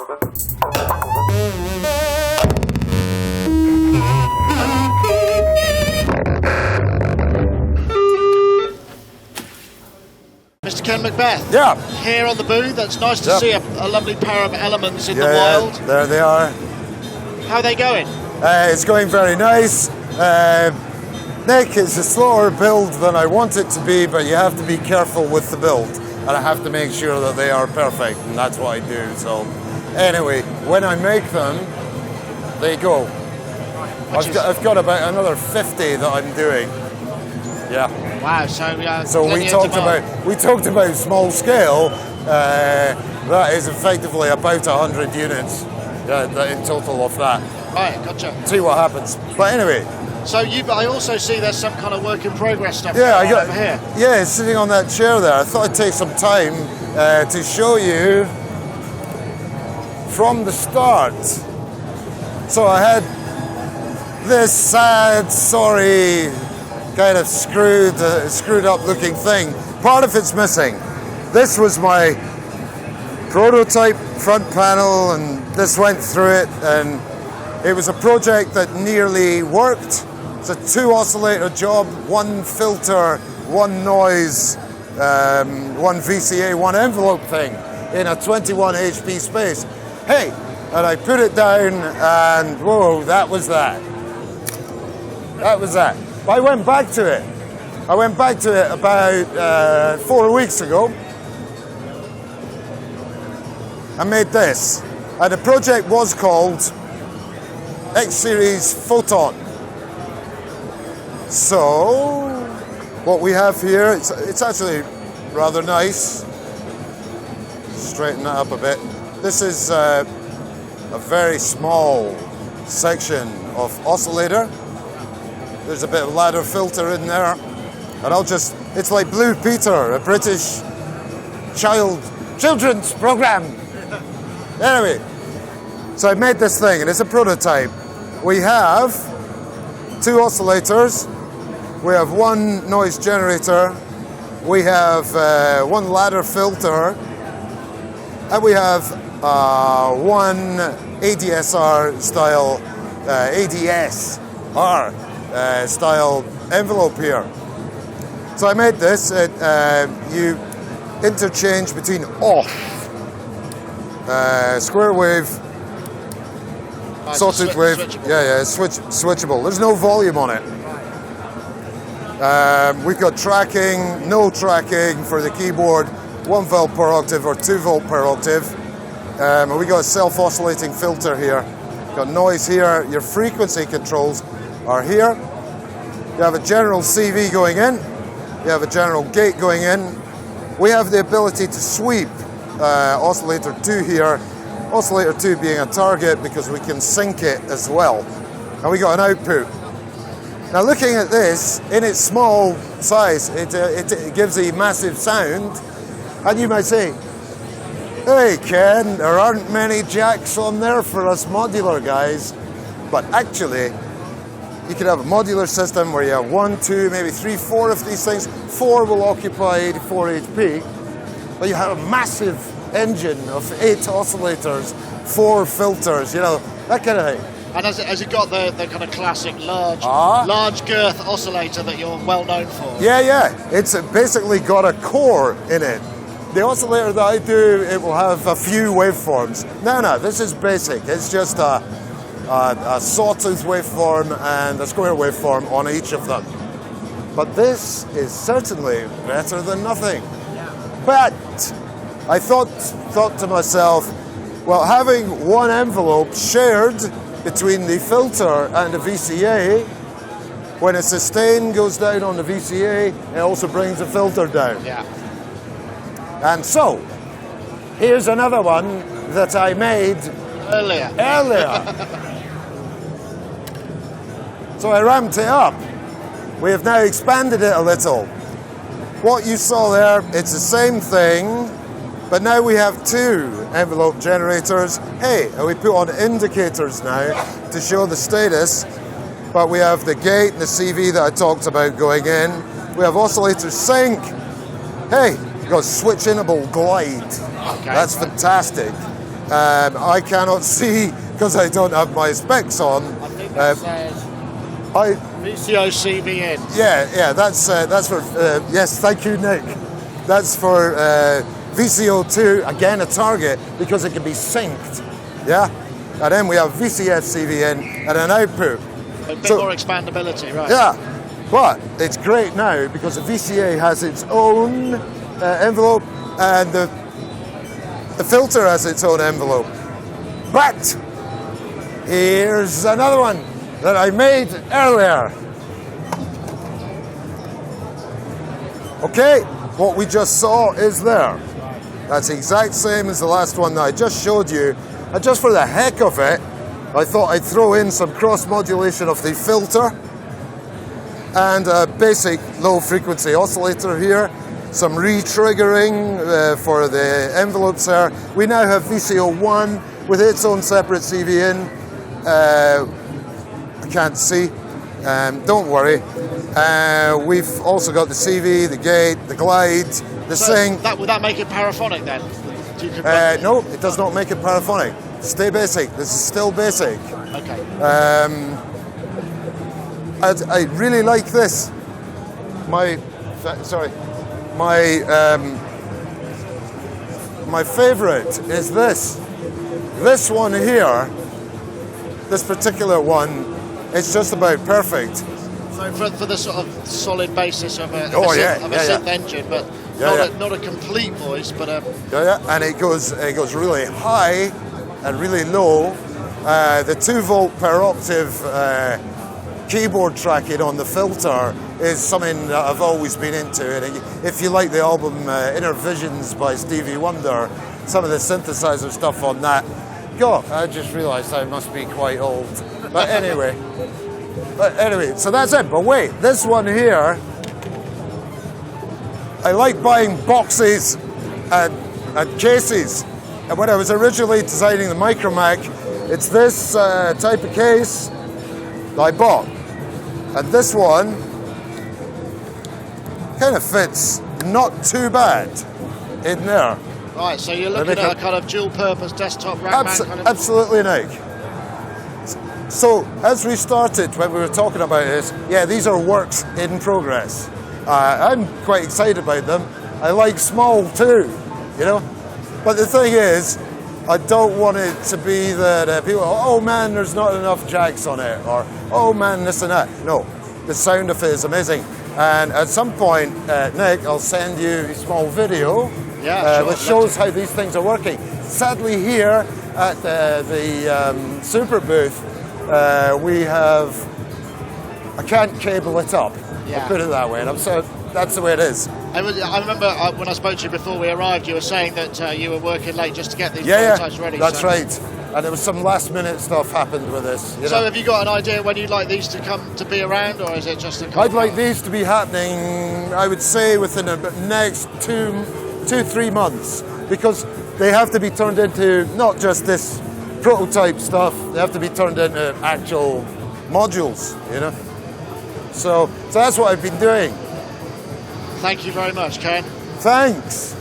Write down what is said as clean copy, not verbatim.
Mr. Ken MacBeth. Yeah. Here on the booth, it's nice to see a lovely pair of elements in the Yeah, wild. there they are. How are they going? It's going very nice. Nick, it's a slower build than I want it to be, but you have to be careful with the build. And I have to make sure that they are perfect, and that's what I do. So anyway, when I make them, they go. I've got about another 50 that I'm doing. Yeah. Wow. So we talked about small scale. That is effectively about 100 units in total of that. Right. Gotcha. See what happens. But anyway. So I also see there's some kind of work in progress stuff over here. Yeah, sitting on that chair there. I thought I'd take some time to show you from the start. So I had this sad, sorry, kind of screwed up looking thing. Part of it's missing. This was my prototype front panel, and this went through it, and it was a project that nearly worked. It's a 2 oscillator job, 1 filter, 1 noise, 1 VCA, 1 envelope thing in a 21 HP space. Hey, and I put it down, and whoa, that was that. That was that. I went back to it. I went back to it about 4 weeks ago. I made this. And the project was called X-Series Photon. So, what we have here, it's actually rather nice. Straighten that up a bit. This is a very small section of oscillator. There's a bit of ladder filter in there. And it's like Blue Peter, a British children's program. Anyway, so I made this thing, and it's a prototype. We have 2 oscillators. We have 1 noise generator. We have 1 ladder filter. And we have 1 ADSR style, ADSR style envelope here. So I made this. You interchange between off, square wave, sawtooth wave. Switchable. Switchable. There's no volume on it. We've got tracking, no tracking for the keyboard, 1 volt per octave or 2 volt per octave. And we got a self-oscillating filter here. Got noise here. Your frequency controls are here. You have a general CV going in. You have a general gate going in. We have the ability to sweep oscillator 2 here. Oscillator 2 being a target because we can sync it as well. And we got an output. Now looking at this, in its small size, it gives a massive sound. And you might say, hey Ken, there aren't many jacks on there for us modular guys. But actually, you could have a modular system where you have 1, 2, maybe 3, 4 of these things. 4 will occupy 84 HP. But you have a massive engine of 8 oscillators, 4 filters, that kind of thing. And has it got the kind of classic large girth oscillator that you're well known for? Yeah. It's basically got a core in it. The oscillator that I do, it will have a few waveforms. No, this is basic. It's just a sawtooth waveform and a square waveform on each of them. But this is certainly better than nothing. But I thought to myself, well, having 1 envelope shared between the filter and the VCA, when a sustain goes down on the VCA, it also brings the filter down. Yeah. And so, here's another one that I made earlier. So I ramped it up. We have now expanded it a little. What you saw there, it's the same thing, but now we have 2 envelope generators. Hey, and we put on indicators now to show the status, but we have the gate and the CV that I talked about going in. We have oscillator sync. Hey, we've got switch-inable glide. Okay. That's fantastic. I cannot see because I don't have my specs on. I think that says VCO CVN. Yeah, that's for, yes, thank you, Nick. That's for VCO2, again a target, because it can be synced, yeah? And then we have VCF CVN and an output. A bit more expandability, right? Yeah, but it's great now because the VCA has its own envelope and the filter has its own envelope. But here's another one that I made earlier. Okay, what we just saw is there. That's the exact same as the last one that I just showed you. And just for the heck of it, I thought I'd throw in some cross modulation of the filter and a basic low frequency oscillator here. Some re-triggering for the envelopes there. We now have VCO1 with its own separate CVN. I can't see, don't worry. We've also got the CV, the gate, the glide, the sync. Would that make it paraphonic then? No, it does not make it paraphonic. Stay basic. This is still basic. Okay. I really like this. My favorite is this. This one here, this particular one, it's just about perfect. So for the sort of solid basis of a synth engine, but not a complete voice, but and it goes really high and really low. The 2 volt per octave keyboard tracking on the filter is something that I've always been into. And if you like the album Inner Visions by Stevie Wonder, some of the synthesizer stuff on that, God, I just realised I must be quite old. But anyway, so that's it. But wait, this one here, I like buying boxes and cases. And when I was originally designing the Micromac, it's this type of case that I bought. And this one kind of fits not too bad in there. Right, so you're looking at a kind of dual-purpose desktop rack mount kind of... Absolutely, Nick. So, as we started when we were talking about this, yeah, these are works in progress. I'm quite excited about them. I like small too, you know. But the thing is, I don't want it to be that people, oh man, there's not enough jacks on it, or oh man, this and that. No, the sound of it is amazing. And at some point, Nick, I'll send you a small video which shows how these things are working. Sadly, here at the Superbooth, we have, I can't cable it up. Yeah. I'll put it that way, and that's the way it is. I remember when I spoke to you before we arrived, you were saying that you were working late just to get these prototypes ready. That's right. And there was some last minute stuff happened with this. So have you got an idea when you'd like these to come to be around, or is it just a... I'd like these to be happening, I would say, within the next 2-3 months, because they have to be turned into not just this prototype stuff, they have to be turned into actual modules, you know. So that's what I've been doing. Thank you very much, Ken. Thanks.